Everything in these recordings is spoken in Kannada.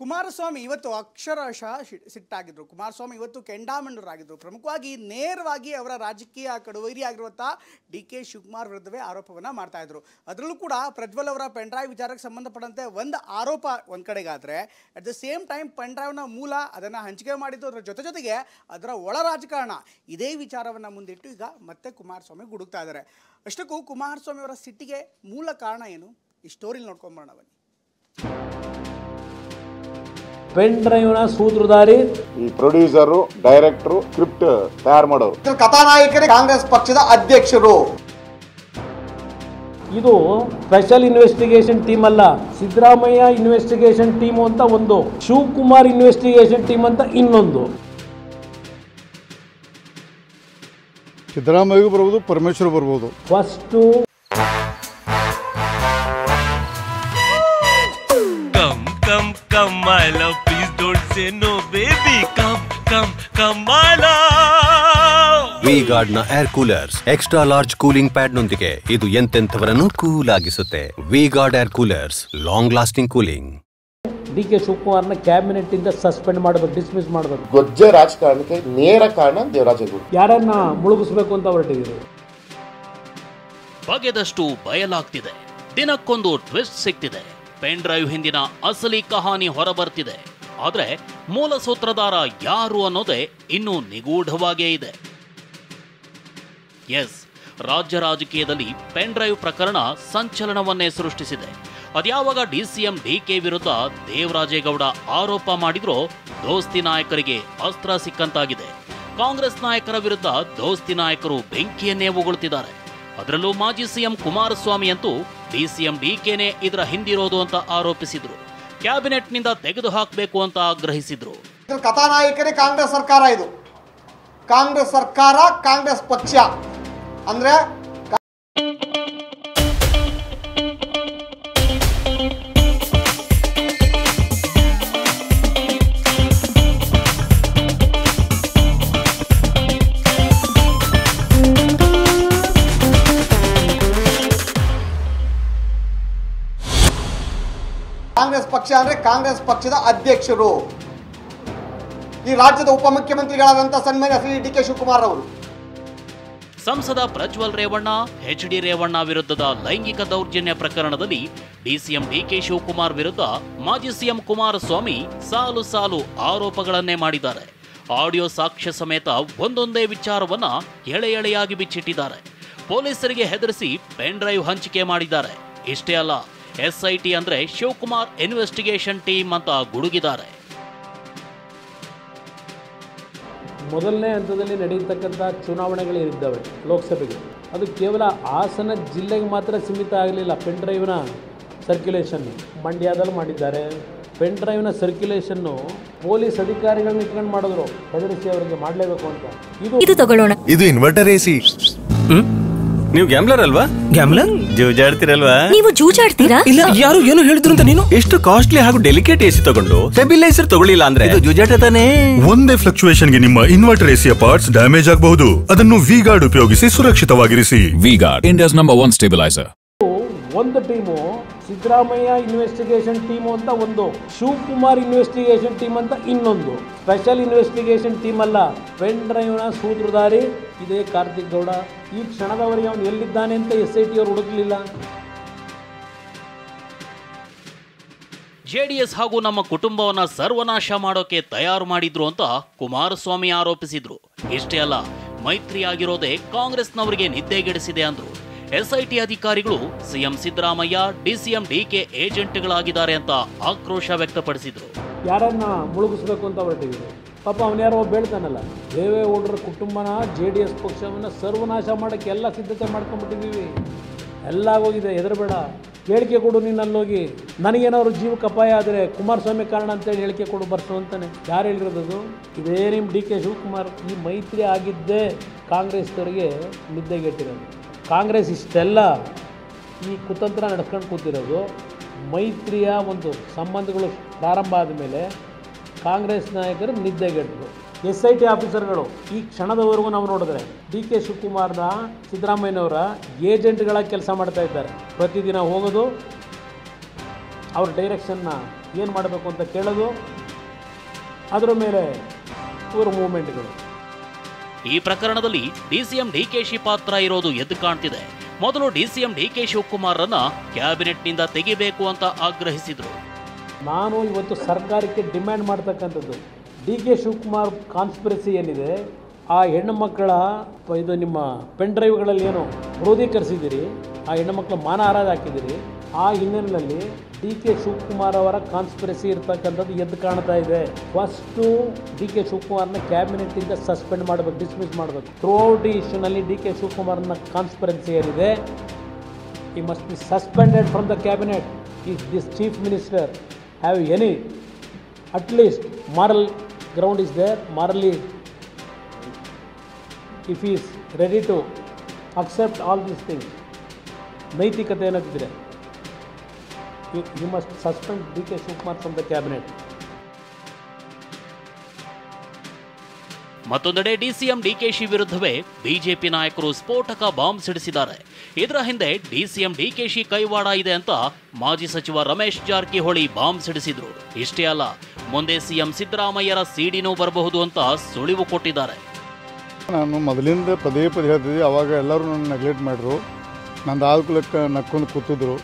ಕುಮಾರಸ್ವಾಮಿ ಇವತ್ತು ಅಕ್ಷರಶಃ ಸಿಟ್ಟಾಗಿದ್ರು. ಕುಮಾರಸ್ವಾಮಿ ಇವತ್ತು ಕೆಂಡಾಮಂಡರಾಗಿದ್ರು. ಪ್ರಮುಖವಾಗಿ ನೇರವಾಗಿ ಅವರ ರಾಜಕೀಯ ಕಡುವೈರಿ ಆಗಿರುವಂಥ ಡಿ.ಕೆ. ಶಿವಕುಮಾರ್ ವಿರುದ್ಧವೇ ಆರೋಪವನ್ನು ಮಾಡ್ತಾ ಇದ್ರು. ಅದರಲ್ಲೂ ಕೂಡ ಪ್ರಜ್ವಲ್ ಅವರ ಪೆನ್ಡ್ರೈವ್ ವಿಚಾರಕ್ಕೆ ಸಂಬಂಧಪಟ್ಟಂತೆ ಒಂದು ಆರೋಪ ಒಂದು ಕಡೆಗಾದರೆ, ಅಟ್ ದ ಸೇಮ್ ಟೈಮ್ ಪೆನ್ಡ್ರೈವ್ನ ಮೂಲ ಅದನ್ನು ಹಂಚಿಕೆ ಮಾಡಿದ್ದು, ಅದರ ಜೊತೆಗೆ ಅದರ ಒಳ ರಾಜಕಾರಣ, ಇದೇ ವಿಚಾರವನ್ನು ಮುಂದಿಟ್ಟು ಈಗ ಮತ್ತೆ ಕುಮಾರಸ್ವಾಮಿ ಗುಡುಕ್ತಾ ಇದ್ದಾರೆ. ಅಷ್ಟಕ್ಕೂ ಕುಮಾರಸ್ವಾಮಿ ಅವರ ಸಿಟ್ಟಿಗೆ ಮೂಲ ಕಾರಣ ಏನು? ಈ ಸ್ಟೋರಿಲಿ ನೋಡ್ಕೊಂಬರೋಣ ಬನ್ನಿ. ಪೆನ್ ಡ್ರೈವ್ನ ಸೂತ್ರಧಾರಿ ಈ ಪ್ರೊಡ್ಯೂಸರು, ಡೈರೆಕ್ಟರು, ಸ್ಕ್ರಿಪ್ಟ್ ತಯಾರು ಮಾಡೋರು, ಕಥಾನಾಯಕರೇ ಕಾಂಗ್ರೆಸ್ ಪಕ್ಷದ ಅಧ್ಯಕ್ಷರು. ಇದು ಸ್ಪೆಷಲ್ ಇನ್ವೆಸ್ಟಿಗೇಷನ್ ಟೀಮ್ ಅಲ್ಲ, ಸಿದ್ದರಾಮಯ್ಯ ಇನ್ವೆಸ್ಟಿಗೇಷನ್ ಟೀಮ್ ಅಂತ ಒಂದು, ಶಿವಕುಮಾರ್ ಇನ್ವೆಸ್ಟಿಗೇಷನ್ ಟೀಮ್ ಅಂತ ಇನ್ನೊಂದು. ಸಿದ್ದರಾಮಯ್ಯ ಬರ್ಬೋದು, ಪರಮೇಶ್ವರ್ ಬರ್ಬೋದು. First Come, my love, please don't say no, baby. Come, my love. V-Guard ನ air coolers extra large cooling pad ನೊಂದಿಗೆ ಇದು ಎಂತೆಂಥವರನ್ನು ಕೂಲ್ ಆಗಿಸುತ್ತೆ. V-Guard air coolers, long lasting cooling. D K. ಶಿವಕುಮಾರ್ನ ಕ್ಯಾಬಿನೆಟ್ ಇಂದ ಸಸ್ಪೆಂಡ್ ಮಾಡಬೇಕು, ಡಿಸ್ಮಿಸ್ ಮಾಡಬೇಕು. ಗೊಜ್ಜ ರಾಜಕಾರಣಕ್ಕೆ ನೇರ ಕಾರಣ ದೇವರಾಜೇಗೌಡ. ಯಾರನ್ನ ಮುಳುಗಿಸ್ಬೇಕು ಅಂತ ಹೊರಟಿದ್ರು. ಬಗೆದಷ್ಟು ಬಯಲಾಗ್ತಿದೆ, ದಿನಕ್ಕೊಂದು ಟ್ವಿಸ್ಟ್ ಸಿಗ್ತಿದೆ. ಪೆನ್ ಡ್ರೈವ್ ಹಿಂದಿನ ಅಸಲಿ ಕಹಾನಿ ಹೊರಬರ್ತಿದೆ. ಆದ್ರೆ ಮೂಲ ಸೂತ್ರಧಾರ ಯಾರು ಅನ್ನೋದೇ ಇನ್ನೂ ನಿಗೂಢವಾಗೇ ಇದೆ. ಎಸ್, ರಾಜ್ಯ ರಾಜಕೀಯದಲ್ಲಿ ಪೆನ್ ಡ್ರೈವ್ ಪ್ರಕರಣ ಸಂಚಲನವನ್ನೇ ಸೃಷ್ಟಿಸಿದೆ. ಅದ್ಯಾವಾಗ ಡಿಸಿಎಂ ಡಿ.ಕೆ. ವಿರುದ್ಧ ದೇವರಾಜೇಗೌಡ ಆರೋಪ ಮಾಡಿದ್ರೋ ದೋಸ್ತಿ ನಾಯಕರಿಗೆ ಅಸ್ತ್ರ ಸಿಕ್ಕಂತಾಗಿದೆ. ಕಾಂಗ್ರೆಸ್ ನಾಯಕರ ವಿರುದ್ಧ ದೋಸ್ತಿ ನಾಯಕರು ಬೆಂಕಿಯನ್ನೇ ಉಗುಳ್ತಿದ್ದಾರೆ. ಅದರಲ್ಲೂ ಮಾಜಿ ಸಿಎಂ ಕುಮಾರಸ್ವಾಮಿ ಅಂತೂ ಡಿಸಿಎಂ ಡಿ.ಕೆ.ನೇ ಇದರ ಹಿಂದಿರೋದು ಅಂತ ಆರೋಪಿಸಿದ್ರು. ಕ್ಯಾಬಿನೆಟ್ನಿಂದ ತೆಗೆದು ಹಾಕಬೇಕು ಅಂತ ಆಗ್ರಹಿಸಿದ್ರು. ಕಥಾನಾಯಕರೇ ಕಾಂಗ್ರೆಸ್ ಸರ್ಕಾರ. ಇದು ಕಾಂಗ್ರೆಸ್ ಸರ್ಕಾರ, ಕಾಂಗ್ರೆಸ್ ಪಕ್ಷ ಅಂದ್ರೆ ಕಾಂಗ್ರೆಸ್ ಪಕ್ಷ ಅಂದ್ರೆ ಕಾಂಗ್ರೆಸ್ ಪಕ್ಷದ ಅಧ್ಯಕ್ಷರು. ಈ ರಾಜ್ಯದ ಉಪಮುಖ್ಯಮಂತ್ರಿಗಳಾದಂತಹ ಸನ್ಮಾನ್ಯ ಶ್ರೀ ಡಿ.ಕೆ. ಶಿವಕುಮಾರ್ ಅವರು. ಸಂಸದ ಪ್ರಜ್ವಲ್ ರೇವಣ್ಣ, ಎಚ್.ಡಿ. ರೇವಣ್ಣ ವಿರುದ್ಧದ ಲೈಂಗಿಕ ದೌರ್ಜನ್ಯ ಪ್ರಕರಣದಲ್ಲಿ ಡಿಸಿಎಂ ಡಿ.ಕೆ. ಶಿವಕುಮಾರ್ ವಿರುದ್ಧ ಮಾಜಿ ಸಿಎಂ ಕುಮಾರಸ್ವಾಮಿ ಸಾಲು ಸಾಲು ಆರೋಪಗಳನ್ನೇ ಮಾಡಿದ್ದಾರೆ. ಆಡಿಯೋ ಸಾಕ್ಷ್ಯ ಸಮೇತ ಒಂದೊಂದೇ ವಿಚಾರವನ್ನ ಎಳೆಯಾಗಿ ಬಿಚ್ಚಿಟ್ಟಿದ್ದಾರೆ. ಪೊಲೀಸರಿಗೆ ಹೆದರಿಸಿ ಪೆನ್ ಡ್ರೈವ್ ಹಂಚಿಕೆ ಮಾಡಿದ್ದಾರೆ. ಇಷ್ಟೇ ಅಲ್ಲ, ಎಸ್ಐಟಿ ಅಂದ್ರೆ ಶಿವಕುಮಾರ್ ಇನ್ವೆಸ್ಟಿಗೇಷನ್ ಟೀಮ್ ಅಂತ ಗುಡುಗಿದ್ದಾರೆ. ಮೊದಲನೇ ಹಂತದಲ್ಲಿ ನಡೆಯತಕ್ಕಂಥ ಚುನಾವಣೆಗಳಿದ್ದಾವೆ ಲೋಕಸಭೆಗೆ. ಅದು ಕೇವಲ ಹಾಸನ ಜಿಲ್ಲೆಗೆ ಮಾತ್ರ ಸೀಮಿತ ಆಗಲಿಲ್ಲ. ಪೆನ್ ಡ್ರೈವ್ನ ಸರ್ಕ್ಯುಲೇಷನ್ ಮಂಡ್ಯದಲ್ಲಿ ಮಾಡಿದ್ದಾರೆ. ಪೆನ್ ಡ್ರೈವ್ನ ಸರ್ಕ್ಯುಲೇಷನ್ನು ಪೊಲೀಸ್ ಅಧಿಕಾರಿಗಳನ್ನ ಇಟ್ಕೊಂಡು ಮಾಡಿದ್ರು, ಹೆದರಿಸಿ ಅವರಿಗೆ ಮಾಡಲೇಬೇಕು ಅಂತ. ಇದು ತಗೊಳ್ಳೋಣ. ಇದು ಇನ್ವರ್ಟರ್ ಎಸಿ. ನೀವು ಗ್ಯಾಮ್ಲರ್ ಅಲ್ವಾ? ಗ್ಯಾಮ್ಲರ್ ಜೂಜಾಡ್ತಿರಲ್ವಾ? ನೀವು ಜೂಜಾಡ್ತೀರಾ? ಇಲ್ಲ, ಯಾರು ಏನು ಹೇಳಿದ್ರು ಅಂತ ನೀನು ಎಷ್ಟು ಕಾಸ್ಟ್ಲಿ ಹಾಗೂ ಡೆಲಿಕೇಟ್ ಎಸಿ ತಗೊಂಡು ಸ್ಟೆಬಿಲೈಸರ್ ತಗೊಳ್ಳಿಲ್ಲ ಅಂದ್ರೆ ಇದು ಜೂಜಾಟ ತಾನೇ. ಒಂದೇ ಫ್ಲಕ್ಚುಯೇಷನ್ ಗೆ ನಿಮ್ಮ ಇನ್ವರ್ಟರ್ ಎಸಿಯ ಪಾರ್ಟ್ಸ್ ಡ್ಯಾಮೇಜ್ ಆಗಬಹುದು. ಅದನ್ನು V-Guard ಉಪಯೋಗಿಸಿ ಸುರಕ್ಷಿತವಾಗಿರಿಸಿ. V-Guard, India's #1 stabilizer. ಒಂದು ಟೀಮು ಸಿದ್ದರಾಮಯ್ಯ ಇನ್ವೆಸ್ಟಿಗೇಷನ್ ಟೀಮು ಅಂತ ಒಂದು, ಶಿವಕುಮಾರ್ ಇನ್ವೆಸ್ಟಿಗೇಷನ್ ಟೀಮ್ ಅಂತ ಇನ್ನೊಂದು. ಸ್ಪೆಷಲ್ ಇನ್ವೆಸ್ಟಿಗೇಷನ್ ಟೀಮ್ ಅಲ್ಲ, ಪೆನ್ ಡ್ರೈವ್ನ ಸೂತ್ರಧಾರಿ ಇದೇ ಕಾರ್ತಿಕ್ ಗೌಡ. ಈ ಕ್ಷಣದವರೆಗೆ ಅವನು ಎಲ್ಲಿದ್ದಾನೆ ಅಂತ ಎಸ್ಐಟಿ ಅವರು ಹುಡುಕಲಿಲ್ಲ. ಜೆಡಿಎಸ್ ಹಾಗೂ ನಮ್ಮ ಕುಟುಂಬವನ್ನ ಸರ್ವನಾಶ ಮಾಡೋಕೆ ತಯಾರು ಮಾಡಿದ್ರು ಅಂತ ಕುಮಾರಸ್ವಾಮಿ ಆರೋಪಿಸಿದ್ರು. ಇಷ್ಟೇ ಅಲ್ಲ, ಮೈತ್ರಿ ಆಗಿರೋದೇ ಕಾಂಗ್ರೆಸ್ನವರಿಗೆ ನಿದ್ದೆಗೆಡಿಸಿದೆ ಅಂದ್ರು. ಎಸ್ಐಟಿ ಅಧಿಕಾರಿಗಳು ಸಿಎಂ ಸಿದ್ದರಾಮಯ್ಯ, ಡಿಸಿಎಂ ಡಿ.ಕೆ. ಏಜೆಂಟ್ಗಳಾಗಿದ್ದಾರೆ ಅಂತ ಆಕ್ರೋಶ ವ್ಯಕ್ತಪಡಿಸಿದ್ರು. ಯಾರನ್ನ ಮುಳುಗಿಸ್ಬೇಕು ಅಂತ ಹೊರಟಿದ್ರು. ಪಾಪ ಅವನ್ಯಾರೋ ಬೇಳ್ತಾನಲ್ಲ, ದೇವೇಗೌಡರ ಕುಟುಂಬನ, JDS ಪಕ್ಷವನ್ನು ಸರ್ವನಾಶ ಮಾಡೋಕ್ಕೆ ಎಲ್ಲ ಸಿದ್ಧತೆ ಮಾಡ್ಕೊಂಡ್ಬಿಟ್ಟಿದ್ದೀವಿ. ಎಲ್ಲ ಆಗೋಗಿದೆ, ಹೆದರಬೇಡ, ಹೇಳಿಕೆ ಕೊಡು. ನೀನು ಅಲ್ಲೋಗಿ ನನಗೇನಾದ್ರು ಜೀವಕ್ಕೆ ಅಪಾಯ ಆದರೆ ಕುಮಾರಸ್ವಾಮಿ ಕಾರಣ ಅಂತೇಳಿ ಹೇಳಿಕೆ ಕೊಡು ಬರ್ಸು ಅಂತಾನೆ. ಯಾರು ಹೇಳಿರೋದು? ಇದೇ ನಿಮ್ಮ ಡಿ.ಕೆ. ಶಿವಕುಮಾರ್. ಈ ಮೈತ್ರಿ ಆಗಿದ್ದೇ ಕಾಂಗ್ರೆಸ್ನವರಿಗೆ ನಿದ್ದೆಗೆಟ್ಟಿರೋದು. ಕಾಂಗ್ರೆಸ್ ಇಷ್ಟೆಲ್ಲ ಈ ಕುತಂತ್ರ ನಡ್ಕೊಂಡು ಕೂತಿರೋದು ಮೈತ್ರಿಯ ಒಂದು ಸಂಬಂಧಗಳು ಪ್ರಾರಂಭ ಆದಮೇಲೆ ಕಾಂಗ್ರೆಸ್ ನಾಯಕರು ನಿದ್ದೆಗೆಟ್ಟರು. ಎಸ್ಐಟಿ ಆಫೀಸರ್ಗಳು ಈ ಕ್ಷಣದವರೆಗೂ ನಾವು ನೋಡಿದ್ರೆ ಡಿ.ಕೆ. ಶಿವಕುಮಾರ್ನ, ಸಿದ್ದರಾಮಯ್ಯನವರ ಏಜೆಂಟ್ಗಳಾಗಿ ಕೆಲಸ ಮಾಡ್ತಾ ಇದ್ದಾರೆ. ಪ್ರತಿದಿನ ಹೋಗೋದು, ಅವ್ರ ಡೈರೆಕ್ಷನ್ನ ಏನು ಮಾಡಬೇಕು ಅಂತ ಕೇಳೋದು, ಅದರ ಮೇಲೆ ಇವರು ಮೂವ್ಮೆಂಟ್ಗಳು. ಈ ಪ್ರಕರಣದಲ್ಲಿ ಡಿಸಿಎಂ ಡಿಕೆಶಿ ಪಾತ್ರ ಇರೋದು ಎದ್ದು ಕಾಣ್ತಿದೆ. ಮೊದಲು ಡಿಸಿಎಂ ಡಿಕೆ ಶಿವಕುಮಾರ್ರನ್ನ ಕ್ಯಾಬಿನೆಟ್ನಿಂದ ತೆಗಿಬೇಕು ಅಂತ ಆಗ್ರಹಿಸಿದ್ರು. ನಾನು ಇವತ್ತು ಸರ್ಕಾರಕ್ಕೆ ಡಿಮ್ಯಾಂಡ್ ಮಾಡ್ತಕ್ಕಂಥದ್ದು, ಡಿ.ಕೆ. ಶಿವಕುಮಾರ್ ಕಾನ್ಸ್ಪಿರಸಿ ಏನಿದೆ, ಆ ಹೆಣ್ಣು ಮಕ್ಕಳ ಇದು ನಿಮ್ಮ ಪೆನ್ ಡ್ರೈವ್ಗಳಲ್ಲಿ ಏನೋ ಕ್ರೋಧೀಕರಿಸಿದ್ದೀರಿ, ಆ ಹೆಣ್ಣು ಮಕ್ಕಳ ಮಾನಹಾರಾಜ ಹಾಕಿದ್ದೀರಿ. ಆ ಹಿನ್ನೆಲೆಯಲ್ಲಿ ಡಿ.ಕೆ. ಶಿವಕುಮಾರ್ ಅವರ ಕಾನ್ಸ್ಪಿರಸಿ ಇರ್ತಕ್ಕಂಥದ್ದು ಎದ್ದು ಕಾಣ್ತಾ ಇದೆ. ಫಸ್ಟು ಡಿ.ಕೆ. ಶಿವಕುಮಾರ್ನ ಕ್ಯಾಬಿನೆಟ್ಟಿಂದ ಸಸ್ಪೆಂಡ್ ಮಾಡಬೇಕು, ಡಿಸ್ಮಿಸ್ ಮಾಡಬೇಕು. ಥ್ರೂಔಟ್ ಈ ಇಶ್ಯೂನಲ್ಲಿ ಡಿ.ಕೆ. ಶಿವಕುಮಾರ್ನ ಕಾನ್ಸ್ಪಿರೆನ್ಸಿ ಏನಿದೆ, ಈ must be suspended from the cabinet. If this chief minister have any at least moral ground is there, morally if he is ready to accept all these things, ನೈತಿಕತೆ ಏನಾಗ್ತಿದೆ, you must suspend DK. Shivakumar from the cabinet. ಮತ್ತೊಂದೆಡೆ ಡಿಸಿಎಂ ಡಿಕೆಶಿ ವಿರುದ್ಧವೇ ಬಿಜೆಪಿ ನಾಯಕರು ಸ್ಫೋಟಕ ಬಾಂಬ್ ಸಿಡಿಸಿದ್ದಾರೆ. ಇದರ ಹಿಂದೆ ಡಿಸಿಎಂ ಡಿಕೆಶಿ ಕೈವಾಡ ಇದೆ ಅಂತ ಮಾಜಿ ಸಚಿವ ರಮೇಶ್ ಜಾರಕಿಹೊಳಿ ಬಾಂಬ್ ಸಿಡಿಸಿದ್ರು. ಇಷ್ಟೇ ಅಲ್ಲ, ಮುಂದೆ ಸಿಎಂ ಸಿದ್ದರಾಮಯ್ಯರ ಸಿಡಿನೂ ಬರಬಹುದು ಅಂತ ಸುಳಿವು ಕೊಟ್ಟಿದ್ದಾರೆ. ನಾನು ಮೊದಲಿಂದ ಪದೇ ಪದೇ ಹೇಳ್ತಿದ್ದೆ, ಅವಾಗ ಎಲ್ಲರೂ ನನ್ನ ನೆಗ್ಲೆಕ್ಟ್ ಮಾಡಿದ್ರು, ನಂದು ಆಲ್ಕುಲಕ್ಕೆ ನಕ್ಕೊಂಡು ಕೂತಿದ್ರು.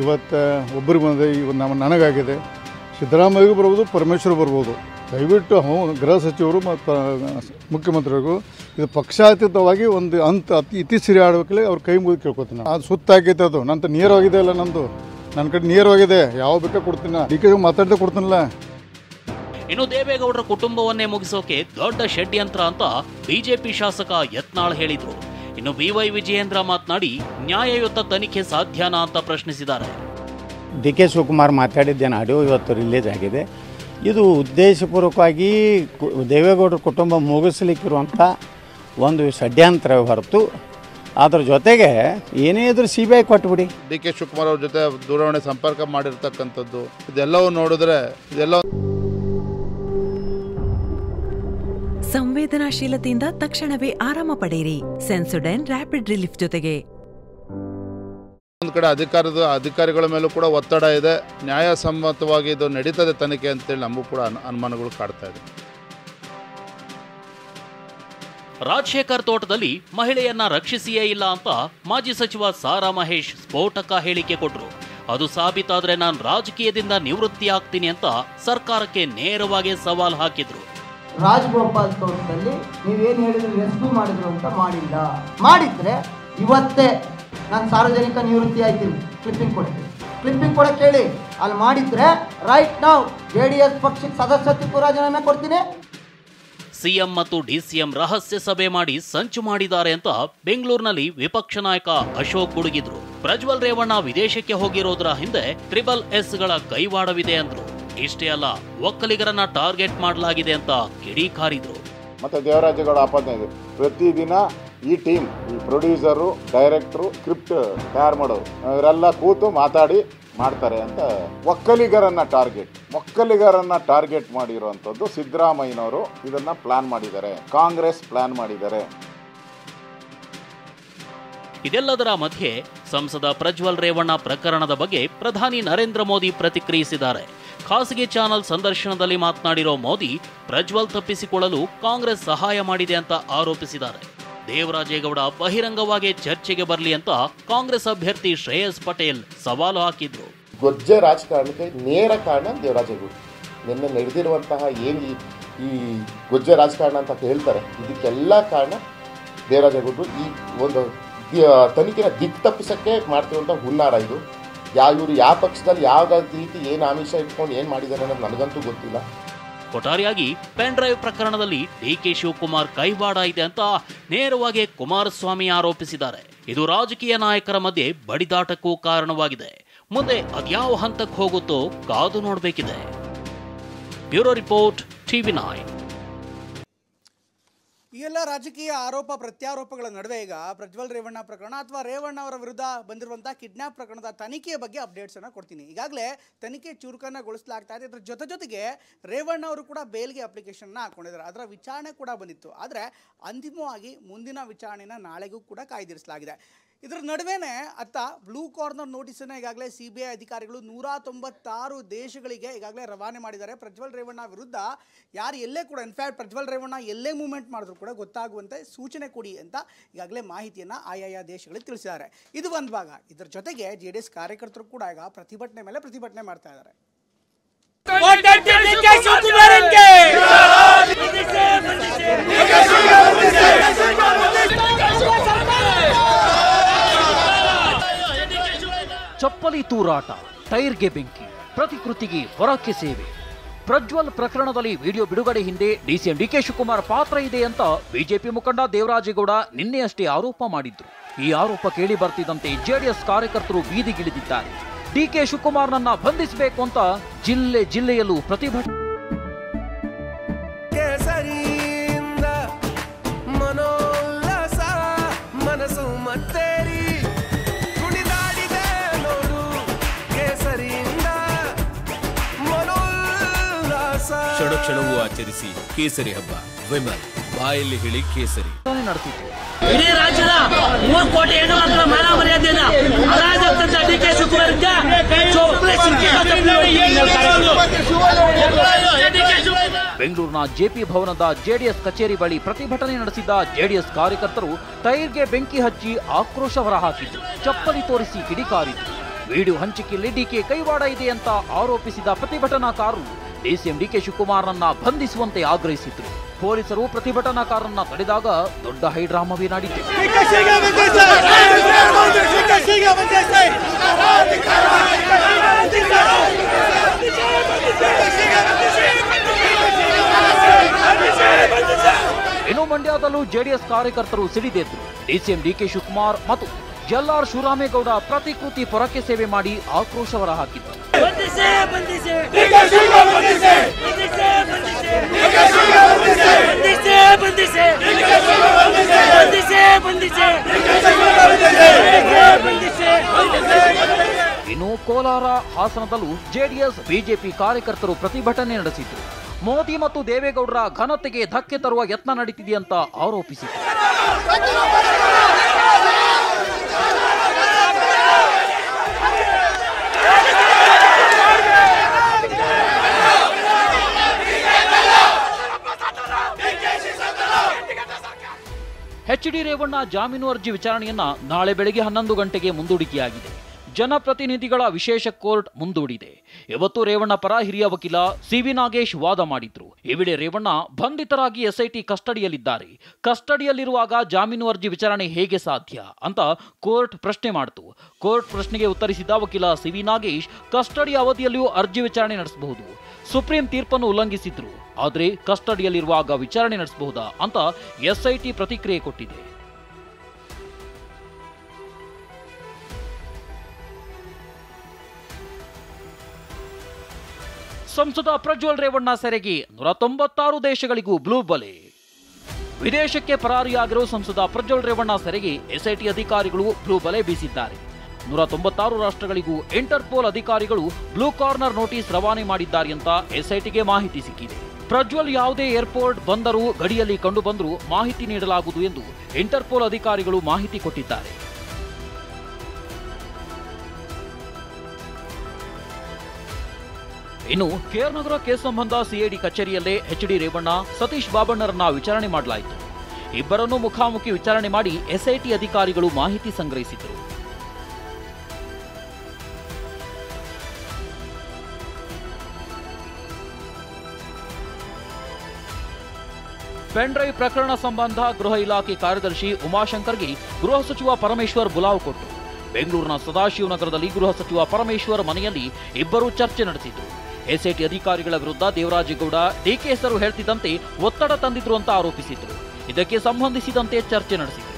ಇವತ್ತು ಒಬ್ಬರಿಗೆ ಬಂದಿದೆ, ಇವತ್ತು ನನಗಾಗಿದೆ. ಸಿದ್ದರಾಮಯ್ಯಗೂ ಬರ್ಬೋದು, ಪರಮೇಶ್ವರ್ ಬರ್ಬೋದು. ದಯವಿಟ್ಟು ಗೃಹ ಸಚಿವರು ಮತ್ತು ಮುಖ್ಯಮಂತ್ರಿಗಳಿಗೂ ಇದು ಪಕ್ಷಾತೀತವಾಗಿ ಒಂದು ಇತ್ತೀಚೆಗೆ ಆಡಬೇಕಲ್ಲಿ ಅವ್ರ ಕೈ ಮುಗಿದು ಕೇಳ್ಕೊತೀನಿ. ಅದು ಸುತ್ತಾಗೈತೆ, ಅದು ನಂತರ ನೇರವಾಗಿದೆ ಅಲ್ಲ, ನಂದು ನನ್ನ ಕಡೆ ನೇರವಾಗಿದೆ, ಯಾವ ಬೇಕಾ ಕೊಡ್ತೀನಿ, ಡಿ.ಕೆ. ಮಾತಾಡ್ದೆ ಕೊಡ್ತೀನಲ್ಲ. ಇನ್ನು ದೇವೇಗೌಡರ ಕುಟುಂಬವನ್ನೇ ಮುಗಿಸೋಕೆ ದೊಡ್ಡ ಷಡ್ಯಂತ್ರ ಅಂತ ಬಿಜೆಪಿ ಶಾಸಕ ಯತ್ನಾಳ್ ಹೇಳಿದ್ರು. ಇನ್ನು ಬಿವೈ ವಿಜಯೇಂದ್ರ ಮಾತನಾಡಿ ನ್ಯಾಯಯುತ ತನಿಖೆ ಸಾಧ್ಯನಾ ಅಂತ ಪ್ರಶ್ನಿಸಿದ್ದಾರೆ. ಡಿ.ಕೆ. ಶಿವಕುಮಾರ್ ಮಾತಾಡಿದ್ದೇನು ಆಡಿಯೋ ಇವತ್ತು ರಿಲೀಸ್ ಆಗಿದೆ. ಇದು ಉದ್ದೇಶಪೂರ್ವಕವಾಗಿ ದೇವೇಗೌಡರ ಕುಟುಂಬ ಮುಗಿಸಲಿಕ್ಕಿರುವಂಥ ಒಂದು ಷಡ್ಯಂತ್ರ ಹೊರತು ಅದರ ಜೊತೆಗೆ ಏನೇ ಇದ್ರೂ CBI ಕೊಟ್ಬಿಡಿ. ಡಿ.ಕೆ. ಶಿವಕುಮಾರ್ ಅವ್ರ ಜೊತೆ ದೂರವಾಣಿ ಸಂಪರ್ಕ ಮಾಡಿರ್ತಕ್ಕಂಥದ್ದು ಇದೆಲ್ಲವೂ ನೋಡಿದ್ರೆ ಇದೆಲ್ಲ ಸಂವೇದನಾಶೀಲತೆಯಿಂದ ತಕ್ಷಣವೇ ಆರಾಮ ಪಡೆಯಿರಿ. ಸೆನ್ಸೊಡೈನ್ ರ್ಯಾಪಿಡ್ ರಿಲೀಫ್ ಜೊತೆಗೆ ಒಂದು ಕಡೆ ಅಧಿಕಾರಿಗಳ ಮೇಲೂ ಕೂಡ ಒತ್ತಡ ಇದೆ. ನ್ಯಾಯಸಮ್ಮತವಾಗಿ ಇದು ನಡೀತದೆ ತನಿಖೆ ಅಂತೇಳಿ ನಮಗೂ ಕೂಡ ಅನುಮಾನಗಳು ಕಾಡ್ತಾ ಇದೆ. ರಾಜಶೇಖರ್ ತೋಟದಲ್ಲಿ ಮಹಿಳೆಯನ್ನ ರಕ್ಷಿಸಿಯೇ ಇಲ್ಲ ಅಂತ ಮಾಜಿ ಸಚಿವ ಸಾರಾ ಮಹೇಶ್ ಸ್ಫೋಟಕ ಹೇಳಿಕೆ ಕೊಟ್ಟರು. ಅದು ಸಾಬೀತಾದ್ರೆ ನಾನು ರಾಜಕೀಯದಿಂದ ನಿವೃತ್ತಿ ಆಗ್ತೀನಿ ಅಂತ ಸರ್ಕಾರಕ್ಕೆ ನೇರವಾಗಿ ಸವಾಲ್ ಹಾಕಿದ್ರು. ರಾಜಗೋಪಾಲ್ ತೋಟದಲ್ಲಿ ನೀವೇನು ಹೇಳಿದ್ರು ರೆಸ್ಕ್ಯೂ ಮಾಡಿದ್ರು ಅಂತ ಮಾಡಿದ್ರೆ ಇವತ್ತೇ ನಾನು ಸಾರ್ವಜನಿಕ ನಿವೃತ್ತಿ ಆಯ್ತೀನಿ. ಕ್ಲಿಪ್ಪಿಂಗ್ ಕೊಡಕ್ಕೆ ಹೇಳಿ. ಅಲ್ಲಿ ಮಾಡಿದ್ರೆ ರೈಟ್ ನಾವು JDS ಪಕ್ಷಕ್ಕೆ ಸದಸ್ಯತ್ವಕ್ಕೂ ರಾಜೀನಾಮೆ ಕೊಡ್ತೀನಿ. ಸಿಎಂ ಮತ್ತು ಡಿಸಿಎಂ ರಹಸ್ಯ ಸಭೆ ಮಾಡಿ ಸಂಚು ಮಾಡಿದ್ದಾರೆ ಅಂತ ಬೆಂಗಳೂರಿನಲ್ಲಿ ವಿಪಕ್ಷ ನಾಯಕ ಅಶೋಕ್ ಗುಡುಗಿದ್ರು. ಪ್ರಜ್ವಲ್ ರೇವಣ್ಣ ವಿದೇಶಕ್ಕೆ ಹೋಗಿರೋದ್ರ ಹಿಂದೆ SSSಗಳ ಕೈವಾಡವಿದೆ ಅಂದ್ರು. ಇಷ್ಟೇ ಅಲ್ಲ, ಒಕ್ಕಲಿಗರನ್ನ ಟಾರ್ಗೆಟ್ ಮಾಡಲಾಗಿದೆ ಅಂತ ಕಿಡಿಕಾರಿದ್ರು. ಮತ್ತೆ ದೇವರಾಜೇಗೌಡ ಆಪಾದನೆ ಇದೆ, ಪ್ರತಿದಿನ ಈ ಟೀಮ್, ಈ ಪ್ರೊಡ್ಯೂಸರು, ಡೈರೆಕ್ಟ್ರು, ಸ್ಕ್ರಿಪ್ಟ್ ತಯಾರು ಮಾಡೋರು ಇವರೆಲ್ಲ ಕೂತು ಮಾತಾಡಿ ಮಾಡ್ತಾರೆ ಅಂತ ಒಕ್ಕಲಿಗರನ್ನ ಟಾರ್ಗೆಟ್ ಮಾಡಿರುವಂಥದ್ದು ಸಿದ್ದರಾಮಯ್ಯನವರು ಇದನ್ನ ಪ್ಲಾನ್ ಮಾಡಿದ್ದಾರೆ, ಕಾಂಗ್ರೆಸ್ ಪ್ಲಾನ್ ಮಾಡಿದ್ದಾರೆ. ಇದೆಲ್ಲದರ ಮಧ್ಯೆ ಸಂಸದ ಪ್ರಜ್ವಲ್ ರೇವಣ್ಣ ಪ್ರಕರಣದ ಬಗ್ಗೆ ಪ್ರಧಾನಿ ನರೇಂದ್ರ ಮೋದಿ ಪ್ರತಿಕ್ರಿಯಿಸಿದ್ದಾರೆ. ಖಾಸಗಿ ಚಾನೆಲ್ ಸಂದರ್ಶನದಲ್ಲಿ ಮಾತನಾಡಿರೋ ಮೋದಿ ಪ್ರಜ್ವಲ್ ತಪ್ಪಿಸಿಕೊಳ್ಳಲು ಕಾಂಗ್ರೆಸ್ ಸಹಾಯ ಮಾಡಿದೆ ಅಂತ ಆರೋಪಿಸಿದ್ದಾರೆ. ದೇವರಾಜೇಗೌಡ ಬಹಿರಂಗವಾಗಿ ಚರ್ಚೆಗೆ ಬರಲಿ ಅಂತ ಕಾಂಗ್ರೆಸ್ ಅಭ್ಯರ್ಥಿ ಶ್ರೇಯಸ್ ಪಟೇಲ್ ಸವಾಲು ಹಾಕಿದ್ರು. ಗೊಜ್ಜೆ ರಾಜಕಾರಣಕ್ಕೆ ನೇರ ಕಾರಣ ದೇವರಾಜೇಗೌಡ. ನಿನ್ನೆ ನಡೆದಿರುವಂತಹ ಏನು ಈ ಗೊಜ್ಜೆ ರಾಜಕಾರಣ ಅಂತ ಹೇಳ್ತಾರೆ, ಇದಕ್ಕೆಲ್ಲ ಕಾರಣ ದೇವರಾಜೇಗೌಡರು. ಈ ಒಂದು ತನಿಖೆನ ದಿಕ್ಕು ತಪ್ಪಿಸಕ್ಕೆ ಮಾಡ್ತಿರುವಂಥ ಹುನ್ನಾರ ಇದು. ಇವರು ಯಾವ ಪಕ್ಷದಲ್ಲಿ ಯಾವ ರೀತಿ ಏನು ಆಮಿಷ ಇಟ್ಕೊಂಡು ಏನು ಮಾಡಿದ್ದಾರೆ ಅನ್ನೋದು ನನಗಂತೂ ಗೊತ್ತಿಲ್ಲ. ಒಟ್ಟಾರೆಯಾಗಿ ಪೆನ್ ಡ್ರೈವ್ ಪ್ರಕರಣದಲ್ಲಿ ಡಿ.ಕೆ. ಶಿವಕುಮಾರ್ ಕೈವಾಡ ಇದೆ ಅಂತ ನೇರವಾಗಿ ಕುಮಾರಸ್ವಾಮಿ ಆರೋಪಿಸಿದ್ದಾರೆ. ಇದು ರಾಜಕೀಯ ನಾಯಕರ ಮಧ್ಯೆ ಬಡಿದಾಟಕ್ಕೂ ಕಾರಣವಾಗಿದೆ. ಮುಂದೆ ಅದ್ಯಾವ ಹಂತಕ್ಕೆ ಹೋಗುತ್ತೋ ಕಾದು ನೋಡಬೇಕಿದೆ. Bureau report, TV9. ಈ ಎಲ್ಲ ರಾಜಕೀಯ ಆರೋಪ ಪ್ರತ್ಯಾರೋಪಗಳ ನಡುವೆ ಈಗ ಪ್ರಜ್ವಲ್ ರೇವಣ್ಣ ಪ್ರಕರಣ ಅಥವಾ ರೇವಣ್ಣ ಅವರ ವಿರುದ್ಧ ಬಂದಿರುವಂತಹ ಕಿಡ್ನಾಪ್ ಪ್ರಕರಣದ ತನಿಖೆಯ ಬಗ್ಗೆ ಅಪ್ಡೇಟ್ಸ್ ಅನ್ನು ಕೊಡ್ತೀನಿ. ಈಗಾಗಲೇ ತನಿಖೆ ಚುರುಕನ್ನಗೊಳಿಸಲಾಗ್ತಾ ಇದೆ. ಇದರ ಜೊತೆಗೆ ರೇವಣ್ಣ ಅವರು ಕೂಡ ಬೇಲ್ಗೆ ಅಪ್ಲಿಕೇಶನ್ ಹಾಕೊಂಡಿದ್ದಾರೆ. ಅದರ ವಿಚಾರಣೆ ಕೂಡ ಬಂದಿತ್ತು. ಆದರೆ ಅಂತಿಮವಾಗಿ ಮುಂದಿನ ವಿಚಾರಣೆನ ನಾಳೆಗೂ ಕೂಡ ಕಾಯ್ದಿರಿಸಲಾಗಿದೆ. ಇದರ ನಡುವೆನೇ ಅತ್ತ ಬ್ಲೂ ಕಾರ್ನರ್ ನೋಟಿಸನ್ನು ಈಗಾಗಲೇ CBI ಅಧಿಕಾರಿಗಳು 196 ದೇಶಗಳಿಗೆ ಈಗಾಗಲೇ ರವಾನೆ ಮಾಡಿದ್ದಾರೆ. ಪ್ರಜ್ವಲ್ ರೇವಣ್ಣ ವಿರುದ್ಧ ಯಾರು ಎಲ್ಲೇ ಕೂಡ ಇನ್ಫ್ಯಾಕ್ಟ್ ಪ್ರಜ್ವಲ್ ರೇವಣ್ಣ ಎಲ್ಲೇ ಮೂವ್ಮೆಂಟ್ ಮಾಡಿದ್ರು ಕೂಡ ಗೊತ್ತಾಗುವಂತೆ ಸೂಚನೆ ಕೊಡಿ ಅಂತ ಈಗಾಗಲೇ ಮಾಹಿತಿಯನ್ನು ಆಯಾಯ ದೇಶಗಳಿಗೆ ತಿಳಿಸಿದ್ದಾರೆ. ಇದು ಒಂದು ಭಾಗ. ಇದರ ಜೊತೆಗೆ JDS ಕಾರ್ಯಕರ್ತರು ಕೂಡ ಈಗ ಪ್ರತಿಭಟನೆ ಮೇಲೆ ಪ್ರತಿಭಟನೆ ಮಾಡ್ತಾ ಇದ್ದಾರೆ. ಚಪ್ಪಲಿ ತೂರಾಟ, ಟೈರ್ಗೆ ಬೆಂಕಿ, ಪ್ರತಿಕೃತಿಗೆ ಹೊರಕ್ಕೆ ಸೇವೆ. ಪ್ರಜ್ವಲ್ ಪ್ರಕರಣದಲ್ಲಿ ವಿಡಿಯೋ ಬಿಡುಗಡೆ ಹಿಂದೆ DCM DK ಶಿವಕುಮಾರ್ ಪಾತ್ರ ಇದೆ ಅಂತ ಬಿಜೆಪಿ ಮುಖಂಡ ದೇವರಾಜೇಗೌಡ ನಿನ್ನೆಯಷ್ಟೇ ಆರೋಪ ಮಾಡಿದ್ರು. ಈ ಆರೋಪ ಕೇಳಿ ಬರ್ತಿದ್ದಂತೆ JDS ಕಾರ್ಯಕರ್ತರು ಬೀದಿಗಿಳಿದಿದ್ದಾರೆ. DK ಶಿವಕುಮಾರ್ನನ್ನ ಬಂಧಿಸಬೇಕು ಅಂತ ಜಿಲ್ಲೆಯಲ್ಲೂ ಪ್ರತಿಭಟನೆ. ಕ್ಷಣಕ್ಷಣವೂ ಆಚರಿಸಿ ಕೇಸರಿ ಹಬ್ಬ. ವಿಮಲ್ ಬಾಯಲ್ಲಿ ಹೇಳಿ ಕೇಸರಿ ನಡೆಸಿತು. ಇಡೀ ರಾಜ್ಯದ 3 ಕೋಟಿ ಹೆಣ್ಣು ಮಕ್ಕಳ ಮಾನ ಮರ್ಯಾದೆಯನ್ನ ಅರಾಜಕತಂತ್ರ DK ಶಿವಕುಮಾರ್ ಬೆಂಗಳೂರಿನ JP ಭವನದ JDS ಕಚೇರಿ ಬಳಿ ಪ್ರತಿಭಟನೆ ನಡೆಸಿದ JDS ಕಾರ್ಯಕರ್ತರು ಟೈರ್ಗೆ ಬೆಂಕಿ ಹಚ್ಚಿ ಆಕ್ರೋಶ ಹೊರಹಾಕಿದ್ರು. ಚಪ್ಪಲಿ ತೋರಿಸಿ ಕಿಡಿಕಾರಿದ್ರು. ವಿಡಿಯೋ ಹಂಚಿಕೆಯಲ್ಲಿ DK ಕೈವಾಡ ಇದೆ ಅಂತ ಆರೋಪಿಸಿದ ಪ್ರತಿಭಟನಾಕಾರರು DCM DK ಶಿವಕುಮಾರ್ನನ್ನ ಬಂಧಿಸುವಂತೆ ಆಗ್ರಹಿಸಿದ್ರು. ಪೊಲೀಸರು ಪ್ರತಿಭಟನಾಕಾರರನ್ನ ತಡೆದಾಗ ದೊಡ್ಡ ಹೈಡ್ರಾಮವೇ ನಡೆಯಿತು. ಇನ್ನು ಮಂಡ್ಯದಲ್ಲೂ JDS ಕಾರ್ಯಕರ್ತರು ಸಿಡಿದೆದ್ರು. DCM DK ಶಿವಕುಮಾರ್ ಮತ್ತು LR ಶಿವರಾಮೇಗೌಡ ಪ್ರತಿಕೃತಿ ಪೊರಕೆ ಸೇವೆ ಮಾಡಿ ಆಕ್ರೋಶ ಹೊರಹಾಕಿದ್ರು. ಇನ್ನು ಕೋಲಾರ, ಹಾಸನದಲ್ಲೂ JDS ಬಿಜೆಪಿ ಕಾರ್ಯಕರ್ತರು ಪ್ರತಿಭಟನೆ ನಡೆಸಿದ್ರು. ಮೋದಿ ಮತ್ತು ದೇವೇಗೌಡರ ಘನತೆಗೆ ಧಕ್ಕೆ ತರುವ ಯತ್ನ ನಡೀತಿದೆ ಅಂತ ಆರೋಪಿಸಿದ್ರು. HD ರೇವಣ್ಣ ಜಾಮೀನು ಅರ್ಜಿ ವಿಚಾರಣೆಯನ್ನ ನಾಳೆ ಬೆಳಗ್ಗೆ 11 ಗಂಟೆಗೆ ಮುಂದೂಡಿಕೆಯಾಗಿದೆ. ಜನಪ್ರತಿನಿಧಿಗಳ ವಿಶೇಷ ಕೋರ್ಟ್ ಮುಂದೂಡಿದೆ. ಇವತ್ತು ರೇವಣ್ಣ ಪರ ಹಿರಿಯ ವಕೀಲ CV ನಾಗೇಶ್ ವಾದ ಮಾಡಿದ್ರು. ಈ ವೇಳೆ ರೇವಣ್ಣ ಬಂಧಿತರಾಗಿ SIT ಕಸ್ಟಡಿಯಲ್ಲಿದ್ದಾರೆ. ಕಸ್ಟಡಿಯಲ್ಲಿರುವಾಗ ಜಾಮೀನು ಅರ್ಜಿ ವಿಚಾರಣೆ ಹೇಗೆ ಸಾಧ್ಯ ಅಂತ ಕೋರ್ಟ್ ಪ್ರಶ್ನೆ ಮಾಡಿತು. ಕೋರ್ಟ್ ಪ್ರಶ್ನೆಗೆ ಉತ್ತರಿಸಿದ ವಕೀಲ CV ನಾಗೇಶ್ ಕಸ್ಟಡಿ ಅವಧಿಯಲ್ಲಿಯೂ ಅರ್ಜಿ ವಿಚಾರಣೆ ನಡೆಸಬಹುದು. ಸುಪ್ರೀಂ ತೀರ್ಪನ್ನು ಉಲ್ಲಂಘಿಸಿದ್ರು. ಆದರೆ ಕಸ್ಟಡಿಯಲ್ಲಿರುವಾಗ ವಿಚಾರಣೆ ನಡೆಸಬಹುದಾ ಅಂತ SIT ಪ್ರತಿಕ್ರಿಯೆ ಕೊಟ್ಟಿದೆ. ಸಂಸದ ಪ್ರಜ್ವಲ್ ರೇವಣ್ಣ ಸೆರೆಗೆ 196 ದೇಶಗಳಿಗೂ ಬ್ಲೂ ಬಲೆ. ವಿದೇಶಕ್ಕೆ ಪರಾರಿಯಾಗಿರೋ ಸಂಸದ ಪ್ರಜ್ವಲ್ ರೇವಣ್ಣ ಸೆರೆಗೆ SIT ಅಧಿಕಾರಿಗಳು ಬ್ಲೂ ಬಲೆ ಬೀಸಿದ್ದಾರೆ. 196 ರಾಷ್ಟ್ರಗಳಿಗೂ ಇಂಟರ್ಪೋಲ್ ಅಧಿಕಾರಿಗಳು ಬ್ಲೂ ಕಾರ್ನರ್ ನೋಟಿಸ್ ರವಾನೆ ಮಾಡಿದ್ದಾರೆ ಅಂತ SITಗೆ ಮಾಹಿತಿ ಸಿಕ್ಕಿದೆ. ಪ್ರಜ್ವಲ್ ಯಾವುದೇ ಏರ್ಪೋರ್ಟ್, ಬಂದರು, ಗಡಿಯಲ್ಲಿ ಕಂಡು ಬಂದರೂ ಮಾಹಿತಿ ನೀಡಲಾಗುವುದು ಎಂದು ಇಂಟರ್ಪೋಲ್ ಅಧಿಕಾರಿಗಳು ಮಾಹಿತಿ ಕೊಟ್ಟಿದ್ದಾರೆ. ಇನ್ನು KR ನಗರ ಕೇಸ್ ಸಂಬಂಧ CID ಕಚೇರಿಯಲ್ಲೇ HD ರೇವಣ್ಣ, ಸತೀಶ್ ಬಾಬಣ್ಣರನ್ನ ವಿಚಾರಣೆ ಮಾಡಲಾಯಿತು. ಇಬ್ಬರನ್ನು ಮುಖಾಮುಖಿ ವಿಚಾರಣೆ ಮಾಡಿ SIT ಅಧಿಕಾರಿಗಳು ಮಾಹಿತಿ ಸಂಗ್ರಹಿಸಿದರು. ಪೆನ್ ಡ್ರೈವ್ ಪ್ರಕರಣ ಸಂಬಂಧ ಗೃಹ ಇಲಾಖೆ ಕಾರ್ಯದರ್ಶಿ ಉಮಾಶಂಕರ್ಗೆ ಗೃಹ ಸಚಿವ ಪರಮೇಶ್ವರ್ ಬುಲಾವ್ ಕೊಟ್ಟರು. ಬೆಂಗಳೂರಿನ ಸದಾಶಿವನಗರದಲ್ಲಿ ಗೃಹ ಸಚಿವ ಪರಮೇಶ್ವರ್ ಮನೆಯಲ್ಲಿ ಇಬ್ಬರು ಚರ್ಚೆ ನಡೆಸಿದ್ರು. SIT ಅಧಿಕಾರಿಗಳ ವಿರುದ್ಧ ದೇವರಾಜೇಗೌಡ DK ಹೆಸರು ಹೇಳ್ತಿದ್ದಂತೆ ಒತ್ತಡ ತಂದಿದ್ರು ಅಂತ ಆರೋಪಿಸಿದ್ರು. ಇದಕ್ಕೆ ಸಂಬಂಧಿಸಿದಂತೆ ಚರ್ಚೆ ನಡೆಸಿದ್ರು.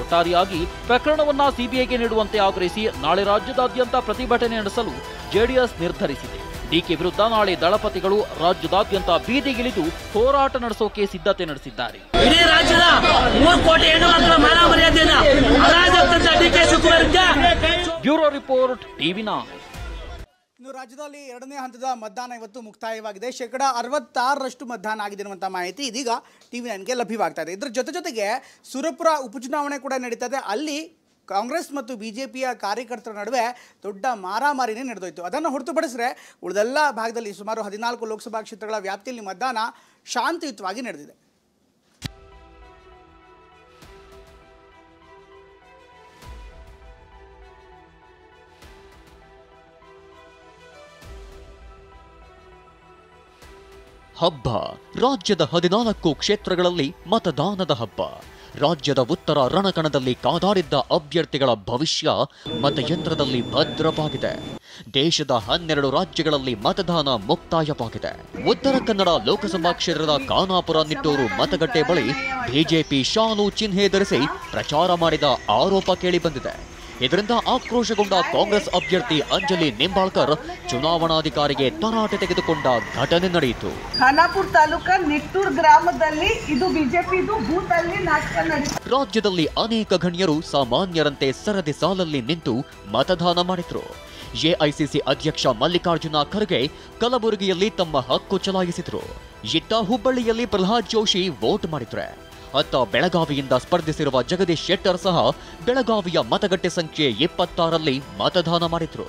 ಒಟ್ಟಾರೆಯಾಗಿ ಪ್ರಕರಣವನ್ನ CBIಗೆ ನೀಡುವಂತೆ ಆಗ್ರಹಿಸಿ ನಾಳೆ ರಾಜ್ಯದಾದ್ಯಂತ ಪ್ರತಿಭಟನೆ ನಡೆಸಲು JDS ನಿರ್ಧರಿಸಿದೆ. DK ವಿರುದ್ಧ ನಾಳೆ ದಳಪತಿಗಳು ರಾಜ್ಯದಾದ್ಯಂತ ಬೀದಿಗಿಳಿದು ಹೋರಾಟ ನಡೆಸೋಕೆ ಸಿದ್ಧತೆ ನಡೆಸಿದ್ದಾರೆ. ಇಡೀ ರಾಜ್ಯದ 3 ಕೋಟಿ ಹೆಣ್ಣು ಮಕ್ಕಳ ಮಾನ ಮರ್ಯಾದೆಯನ್ನ ಅರಾಜಕತಂತ್ರ DK Shivakumar. Bureau report, TV9. ಇನ್ನು ರಾಜ್ಯದಲ್ಲಿ ಎರಡನೇ ಹಂತದ ಮತದಾನ ಇವತ್ತು ಮುಕ್ತಾಯವಾಗಿದೆ. 66% ಮತದಾನ ಆಗಿದೆ ಅನ್ನುವಂಥ ಮಾಹಿತಿ ಇದೀಗ TV9ಗೆ ಲಭ್ಯವಾಗ್ತಾ ಇದೆ. ಇದರ ಜೊತೆಗೆ ಸುರಪುರ ಉಪಚುನಾವಣೆ ಕೂಡ ನಡೀತಾ ಇದೆ. ಅಲ್ಲಿ ಕಾಂಗ್ರೆಸ್ ಮತ್ತು ಬಿಜೆಪಿಯ ಕಾರ್ಯಕರ್ತರ ನಡುವೆ ದೊಡ್ಡ ಮಾರಾಮಾರಿನೇ ನಡೆದೋಯ್ತು. ಅದನ್ನು ಹೊರತುಪಡಿಸಿದ್ರೆ ಉಳಿದೆಲ್ಲ ಭಾಗದಲ್ಲಿ ಸುಮಾರು 14 ಲೋಕಸಭಾ ಕ್ಷೇತ್ರಗಳ ವ್ಯಾಪ್ತಿಯಲ್ಲಿ ಮತದಾನ ಶಾಂತಿಯುತವಾಗಿ ನಡೆದಿದೆ. ಹಬ್ಬ ರಾಜ್ಯದ 14 ಕ್ಷೇತ್ರಗಳಲ್ಲಿ ಮತದಾನದ ಹಬ್ಬ. ರಾಜ್ಯದ ಉತ್ತರ ರಣಕಣದಲ್ಲಿ ಕಾದಾಡಿದ್ದ ಅಭ್ಯರ್ಥಿಗಳ ಭವಿಷ್ಯ ಮತಯಂತ್ರದಲ್ಲಿ ಭದ್ರವಾಗಿದೆ. ದೇಶದ 12 ರಾಜ್ಯಗಳಲ್ಲಿ ಮತದಾನ ಮುಕ್ತಾಯವಾಗಿದೆ. ಉತ್ತರ ಕನ್ನಡ ಲೋಕಸಭಾ ಕ್ಷೇತ್ರದ ಖಾನಾಪುರ ನಿಟ್ಟೂರು ಮತಗಟ್ಟೆ ಬಳಿ ಬಿಜೆಪಿ ಶಾಲು ಚಿಹ್ನೆ ಧರಿಸಿ ಪ್ರಚಾರ ಮಾಡಿದ ಆರೋಪ ಕೇಳಿಬಂದಿದೆ. ಇದರಿಂದ ಆಕ್ರೋಶಗೊಂಡ ಕಾಂಗ್ರೆಸ್ ಅಭ್ಯರ್ಥಿ ಅಂಜಲಿ ನಿಂಬಾಳ್ಕರ್ ಚುನಾವಣಾಧಿಕಾರಿಗೆ ತರಾಟೆ ತೆಗೆದುಕೊಂಡ ಘಟನೆ ನಡೆಯಿತು. ಖಾನಾಪುರ ತಾಲೂಕಾ ನಿಟ್ಟೂರು ಗ್ರಾಮದಲ್ಲಿ ಇದು ಬಿಜೆಪಿದು ಬೂತ್ ಅಲ್ಲಿ ನಾಟಕ ನಡೆಯಿತು. ರಾಜ್ಯದಲ್ಲಿ ಅನೇಕ ಗಣ್ಯರು ಸಾಮಾನ್ಯರಂತೆ ಸರದಿ ಸಾಲಲ್ಲಿ ನಿಂತು ಮತದಾನ ಮಾಡಿದ್ರು. ಎಐಸಿಸಿ ಅಧ್ಯಕ್ಷ ಮಲ್ಲಿಕಾರ್ಜುನ ಖರ್ಗೆ ಕಲಬುರಗಿಯಲ್ಲಿ ತಮ್ಮ ಹಕ್ಕು ಚಲಾಯಿಸಿದ್ರು. ಇತ್ತ ಹುಬ್ಬಳ್ಳಿಯಲ್ಲಿ ಪ್ರಹ್ಲಾದ್ ಜೋಶಿ ವೋಟ್ ಮಾಡಿದ್ರೆ. ಅತ್ತ ಬೆಳಗಾವಿಯಿಂದ ಸ್ಪರ್ಧಿಸಿರುವ ಜಗದೀಶ್ ಶೆಟ್ಟರ್ ಸಹ ಬೆಳಗಾವಿಯ ಮತಗಟ್ಟೆ ಸಂಖ್ಯೆ 26ರಲ್ಲಿ ಮತದಾನ ಮಾಡಿದ್ರು.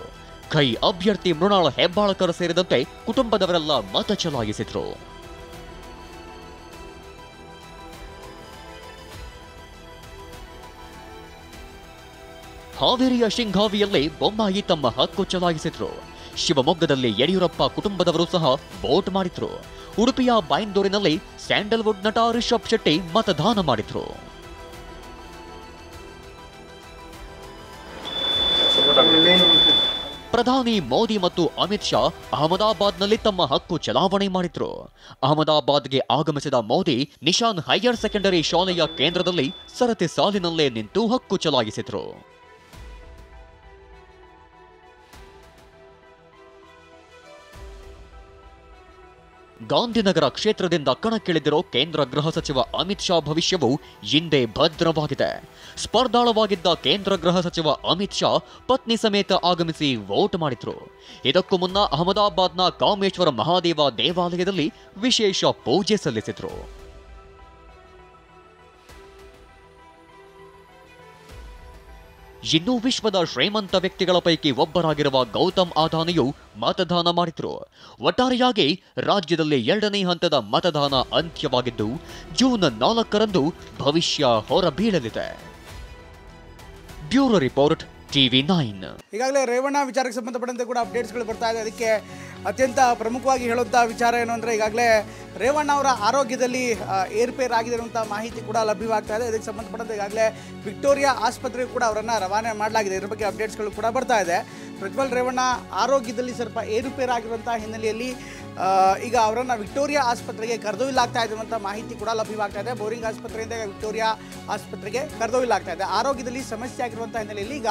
ಕೈ ಅಭ್ಯರ್ಥಿ ಮೃಣಾಲ್ ಹೆಬ್ಬಾಳ್ಕರ್ ಸೇರಿದಂತೆ ಕುಟುಂಬದವರೆಲ್ಲ ಮತ ಚಲಾಯಿಸಿದ್ರು. ಹಾವೇರಿಯ ಶಿಂಘಾವಿಯಲ್ಲಿ ಬೊಮ್ಮಾಯಿ ತಮ್ಮ ಹಕ್ಕು ಚಲಾಯಿಸಿದ್ರು. ಶಿವಮೊಗ್ಗದಲ್ಲಿ ಯಡಿಯೂರಪ್ಪ ಕುಟುಂಬದವರು ಸಹ ವೋಟ್ ಮಾಡಿದ್ರು. ಉಡುಪಿಯ ಬೈಂದೂರಿನಲ್ಲಿ ಸ್ಯಾಂಡಲ್ವುಡ್ ನಟ ರಿಷಬ್ ಶೆಟ್ಟಿ ಮತದಾನ ಮಾಡಿದ್ರು. ಪ್ರಧಾನಿ ಮೋದಿ ಮತ್ತು ಅಮಿತ್ ಶಾ ಅಹಮದಾಬಾದ್ನಲ್ಲಿ ತಮ್ಮ ಹಕ್ಕು ಚಲಾವಣೆ ಮಾಡಿದ್ರು. ಅಹಮದಾಬಾದ್ಗೆ ಆಗಮಿಸಿದ ಮೋದಿ ನಿಶಾನ್ ಹೈಯರ್ ಸೆಕೆಂಡರಿ ಶಾಲೆಯ ಕೇಂದ್ರದಲ್ಲಿ ಸರತಿ ಸಾಲಿನಲ್ಲೇ ನಿಂತು ಹಕ್ಕು ಚಲಾಯಿಸಿದ್ರು. ಗಾಂಧಿನಗರ ಕ್ಷೇತ್ರದಿಂದ ಕಣಕ್ಕಿಳಿದಿರೋ ಕೇಂದ್ರ ಗೃಹ ಸಚಿವ ಅಮಿತ್ ಶಾ ಭವಿಷ್ಯವು ಇಂದೇ ಭದ್ರವಾಗಿದೆ. ಸ್ಪರ್ಧಾಳವಾಗಿದ್ದ ಕೇಂದ್ರ ಗೃಹ ಸಚಿವ ಅಮಿತ್ ಶಾ ಪತ್ನಿ ಸಮೇತ ಆಗಮಿಸಿ ವೋಟ್ ಮಾಡಿದ್ರು. ಇದಕ್ಕೂ ಮುನ್ನ ಅಹಮದಾಬಾದ್ನ ಕಾಮೇಶ್ವರ ಮಹಾದೇವ ದೇವಾಲಯದಲ್ಲಿ ವಿಶೇಷ ಪೂಜೆ ಸಲ್ಲಿಸಿದ್ರು. ಇನ್ನು ವಿಶ್ವದ ಶ್ರೀಮಂತ ವ್ಯಕ್ತಿಗಳ ಪೈಕಿ ಒಬ್ಬರಾಗಿರುವ ಗೌತಮ್ ಅದಾನಿಯು ಮತದಾನ ಮಾಡಿದ್ರು. ಒಟ್ಟಾರೆಯಾಗಿ ರಾಜ್ಯದಲ್ಲಿ 2ನೇ ಹಂತದ ಮತದಾನ ಅಂತ್ಯವಾಗಿದ್ದು ಜೂನ್ 4ರಂದು ಭವಿಷ್ಯ ಹೊರಬೀಳಲಿದೆ. Bureau report TV9. ಈಗಾಗಲೇ ರೇವಣ್ಣ ವಿಚಾರಕ್ಕೆ ಸಂಬಂಧಪಟ್ಟಂತೆ ಕೂಡ ಅಪ್ಡೇಟ್ಸ್ಗಳು ಬರ್ತಾ ಇದೆ. ಅದಕ್ಕೆ ಅತ್ಯಂತ ಪ್ರಮುಖವಾಗಿ ಹೇಳುವಂಥ ವಿಚಾರ ಏನು ಅಂದರೆ ಈಗಾಗಲೇ ರೇವಣ್ಣ ಅವರ ಆರೋಗ್ಯದಲ್ಲಿ ಏರ್ಪೇರ್ ಆಗಿದೆ ಅನ್ನುವಂಥ ಮಾಹಿತಿ ಕೂಡ ಲಭ್ಯವಾಗ್ತಾ ಇದೆ. ಇದಕ್ಕೆ ಸಂಬಂಧಪಟ್ಟಂತೆ ಈಗಾಗಲೇ ವಿಕ್ಟೋರಿಯಾ ಆಸ್ಪತ್ರೆಗೆ ಕೂಡ ಅವರನ್ನು ರವಾನೆ ಮಾಡಲಾಗಿದೆ. ಇದ್ರ ಬಗ್ಗೆ ಅಪ್ಡೇಟ್ಸ್ಗಳು ಕೂಡ ಬರ್ತಾ ಇದೆ. ಪ್ರಜ್ವಲ್ ರೇವಣ್ಣ ಆರೋಗ್ಯದಲ್ಲಿ ಸ್ವಲ್ಪ ಏರುಪೇರ್ ಆಗಿರುವಂಥ ಹಿನ್ನೆಲೆಯಲ್ಲಿ ಈಗ ಅವರನ್ನು ವಿಕ್ಟೋರಿಯಾ ಆಸ್ಪತ್ರೆಗೆ ಕರೆದೊಯ್ಯಲಾಗ್ತಾ ಇದೆ ಅನ್ನುವಂಥ ಮಾಹಿತಿ ಕೂಡ ಲಭ್ಯವಾಗ್ತಾ ಇದೆ. ಬೋರಿಂಗ್ ಆಸ್ಪತ್ರೆಯಿಂದ ವಿಕ್ಟೋರಿಯಾ ಆಸ್ಪತ್ರೆಗೆ ಕರೆದೊಯ್ಯಲಾಗ್ತಾ ಇದೆ. ಆರೋಗ್ಯದಲ್ಲಿ ಸಮಸ್ಯೆ ಆಗಿರುವಂಥ ಹಿನ್ನೆಲೆಯಲ್ಲಿ ಈಗ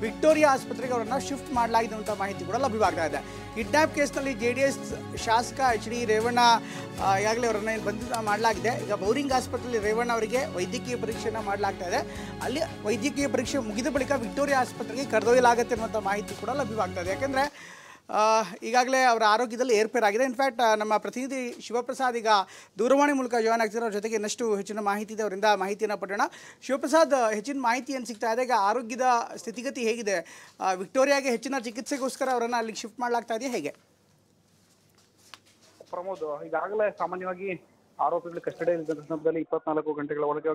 ವಿಕ್ಟೋರಿಯಾ ಆಸ್ಪತ್ರೆಗೆ ಅವರನ್ನು ಶಿಫ್ಟ್ ಮಾಡಲಾಗಿದೆ ಅನ್ನುವಂಥ ಮಾಹಿತಿ ಕೂಡ ಲಭ್ಯವಾಗ್ತಾ ಇದೆ. ಕಿಡ್ನಾಪ್ ಕೇಸ್ನಲ್ಲಿ JDS ಶಾಸಕ HD ರೇವಣ್ಣ ಈಗಾಗಲೇ ಅವರನ್ನು ಬಂಧಿತ ಮಾಡಲಾಗಿದೆ. ಈಗ ಬೋರಿಂಗ್ ಆಸ್ಪತ್ರೆಯಲ್ಲಿ ರೇವಣ್ಣ ಅವರಿಗೆ ವೈದ್ಯಕೀಯ ಪರೀಕ್ಷೆಯನ್ನು ಮಾಡಲಾಗ್ತಾ ಇದೆ. ಅಲ್ಲಿ ವೈದ್ಯಕೀಯ ಪರೀಕ್ಷೆ ಮುಗಿದ ಬಳಿಕ ವಿಕ್ಟೋರಿಯಾ ಆಸ್ಪತ್ರೆಗೆ ಕರೆದೊಯ್ಯಲಾಗುತ್ತೆ ಅನ್ನುವಂಥ ಮಾಹಿತಿ ಕೂಡ ಲಭ್ಯವಾಗ್ತಾ ಇದೆ. ಯಾಕೆಂದರೆ ಈಗಾಗಲೇ ಅವರ ಆರೋಗ್ಯದಲ್ಲಿ ಏರ್ಪೇರ್ ಆಗಿದೆ. ಇನ್ಫ್ಯಾಕ್ಟ್ ನಮ್ಮ ಪ್ರತಿನಿಧಿ ಶಿವಪ್ರಸಾದ್ ಈಗ ದೂರವಾಣಿ ಮೂಲಕ ಜಾಯ್ನ್ ಆಗ್ತಿರೋ, ಅವ್ರ ಜೊತೆಗೆ ಇನ್ನಷ್ಟು ಹೆಚ್ಚಿನ ಮಾಹಿತಿ ಇದೆ, ಅವರಿಂದ ಮಾಹಿತಿಯನ್ನು ಪಡೆಯೋಣ. ಶಿವಪ್ರಸಾದ್, ಹೆಚ್ಚಿನ ಮಾಹಿತಿ ಏನು ಸಿಗ್ತಾ ಇದೆ? ಈಗ ಆರೋಗ್ಯದ ಸ್ಥಿತಿಗತಿ ಹೇಗಿದೆ? ವಿಕ್ಟೋರಿಯಾಗೆ ಹೆಚ್ಚಿನ ಚಿಕಿತ್ಸೆಗೋಸ್ಕರ ಅವರನ್ನು ಅಲ್ಲಿಗೆ ಶಿಫ್ಟ್ ಮಾಡಲಾಗ್ತಾ ಇದೆಯಾ, ಹೇಗೆ? ಪ್ರಮೋದ್, ಈಗಾಗಲೇ ಸಾಮಾನ್ಯವಾಗಿ ಆರೋಪಿಗಳು ಕಸ್ಟಡಿಯಲ್ಲಿದ್ದ ಸಂದರ್ಭದಲ್ಲಿ 24 ಗಂಟೆಗಳ ಒಳಗೆ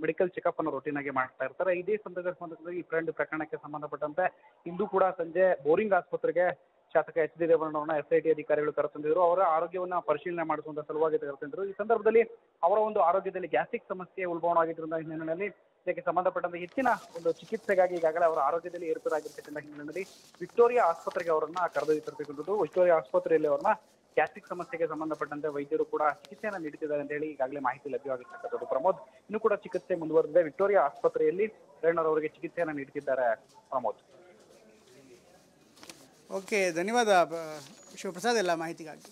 ಮೆಡಿಕಲ್ ಚೆಕಪ್ ಅನ್ನು ರೋಟೀನ್ ಆಗಿ ಮಾಡ್ತಾ ಇರ್ತಾರೆ. ಇದೇ ಸಂದರ್ಭದಲ್ಲಿ ಈ ಪ್ರಕರಣಕ್ಕೆ ಸಂಬಂಧಪಟ್ಟಂತೆ ಇಂದು ಕೂಡ ಸಂಜೆ ಬೋರಿಂಗ್ ಆಸ್ಪತ್ರೆಗೆ ಶಾಸಕ HD ರೇವಣ್ಣವರನ್ನ SIT ಅಧಿಕಾರಿಗಳು ಕರೆತಂದಿದ್ರು. ಅವರ ಆರೋಗ್ಯವನ್ನ ಪರಿಶೀಲನೆ ಮಾಡಿಸುವಂತ ಸಲುವಾಗಿ ಕರೆತಂದಿದ್ರು. ಈ ಸಂದರ್ಭದಲ್ಲಿ ಅವರ ಒಂದು ಆರೋಗ್ಯದಲ್ಲಿ ಗ್ಯಾಸ್ಟ್ರಿಕ್ ಸಮಸ್ಯೆ ಉಲ್ಬಣವಾಗಿದ್ದರಿಂದ ಹಿನ್ನೆಲೆಯಲ್ಲಿ ಇದಕ್ಕೆ ಸಂಬಂಧಪಟ್ಟಂತೆ ಹೆಚ್ಚಿನ ಒಂದು ಚಿಕಿತ್ಸೆಗಾಗಿ ಈಗಾಗಲೇ ಅವರ ಆರೋಗ್ಯದಲ್ಲಿ ಏರ್ಪೇರಾಗಿರ್ತಕ್ಕಂಥ ಹಿನ್ನೆಲೆಯಲ್ಲಿ ವಿಕ್ಟೋರಿಯಾ ಆಸ್ಪತ್ರೆಗೆ ಅವರನ್ನ ಕರೆದೊಯ್ತಿರ್ತಕ್ಕಂಥದ್ದು. ವಿಕ್ಟೋರಿಯಾ ಆಸ್ಪತ್ರೆಯಲ್ಲಿ ಅವರನ್ನ ಗ್ಯಾಸ್ಟ್ರಿಕ್ ಸಮಸ್ಯೆಗೆ ಸಂಬಂಧಪಟ್ಟಂತೆ ವೈದ್ಯರು ಕೂಡ ಚಿಕಿತ್ಸೆಯನ್ನು ನೀಡುತ್ತಿದ್ದಾರೆ ಅಂತ ಹೇಳಿ ಈಗಾಗಲೇ ಮಾಹಿತಿ ಲಭ್ಯವಾಗಿರ್ತಕ್ಕಂಥದ್ದು. ಪ್ರಮೋದ್, ಇನ್ನೂ ಕೂಡ ಚಿಕಿತ್ಸೆ ಮುಂದುವರೆದಿದೆ. ವಿಕ್ಟೋರಿಯಾ ಆಸ್ಪತ್ರೆಯಲ್ಲಿ ರೇವಣ್ಣರವರಿಗೆ ಚಿಕಿತ್ಸೆಯನ್ನು ನೀಡುತ್ತಿದ್ದಾರೆ. ಪ್ರಮೋದ್. ಓಕೆ, ಧನ್ಯವಾದ ಶಿವಪ್ರಸಾದ್ ಎಲ್ಲ ಮಾಹಿತಿಗಾಗಿ.